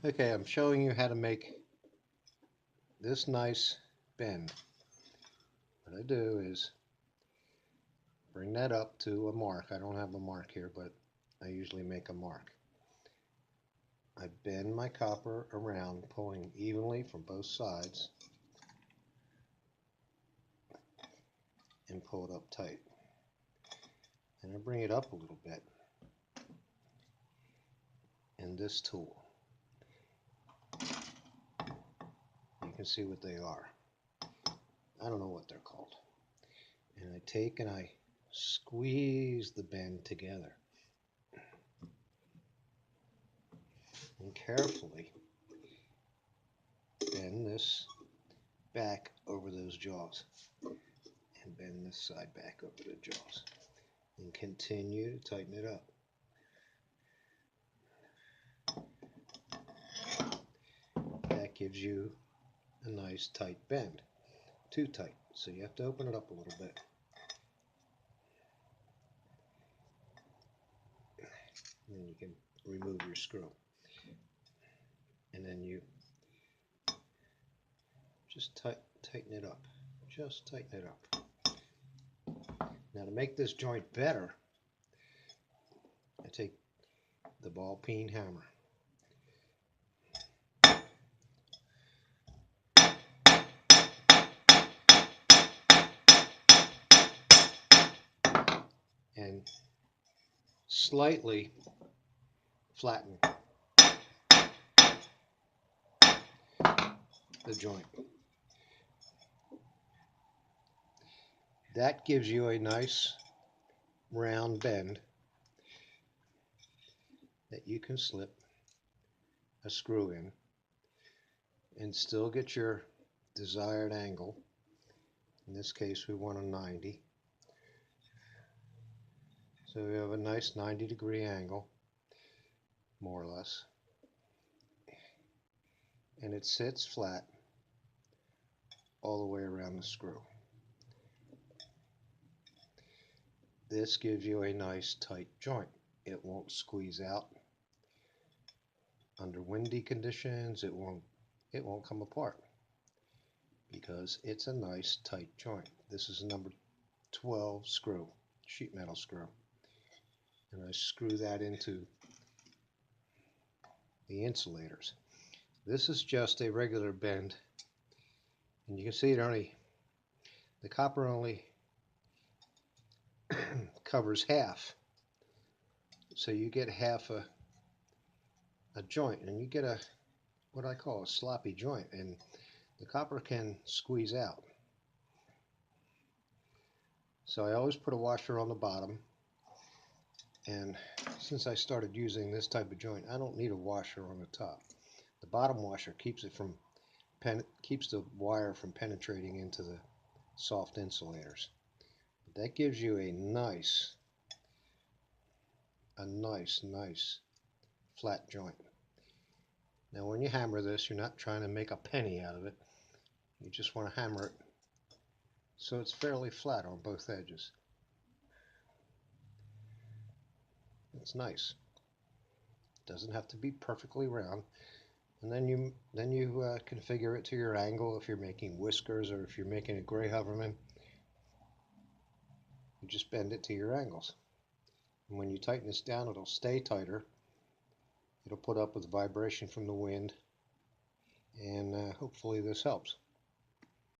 Okay, I'm showing you how to make this nice bend. What I do is bring that up to a mark. I don't have a mark here, but I usually make a mark. I bend my copper around, pulling evenly from both sides, and pull it up tight. And I bring it up a little bit in this tool. You can see what they are. I don't know what they're called. And I take and I squeeze the bend together. And carefully bend this back over those jaws. And bend this side back over the jaws. And continue to tighten it up. That gives you a nice tight bend. Too tight, so you have to open it up a little bit. And then you can remove your screw. And then you just tighten it up. Just tighten it up. Now to make this joint better, I take the ball peen hammer. And slightly flatten the joint. That gives you a nice round bend that you can slip a screw in and still get your desired angle. In this case, we want a 90. So we have a nice 90-degree angle, more or less. And it sits flat all the way around the screw. This gives you a nice tight joint. It won't squeeze out. Under windy conditions, it won't come apart because it's a nice tight joint. This is a number 12 screw, sheet metal screw. And I screw that into the insulators. This is just a regular bend, and you can see the copper only covers half, so you get half a joint, and you get what I call a sloppy joint, and the copper can squeeze out. So I always put a washer on the bottom, and since I started using this type of joint, I don't need a washer on the top. The bottom washer keeps the wire from penetrating into the soft insulators. That gives you a nice flat joint. Now when you hammer this, you're not trying to make a penny out of it. You just want to hammer it so it's fairly flat on both edges. It's nice. It doesn't have to be perfectly round. And then you configure it to your angle if you're making whiskers or if you're making a gray hoverman. You just bend it to your angles. And when you tighten this down, it'll stay tighter. It'll put up with vibration from the wind, and hopefully this helps.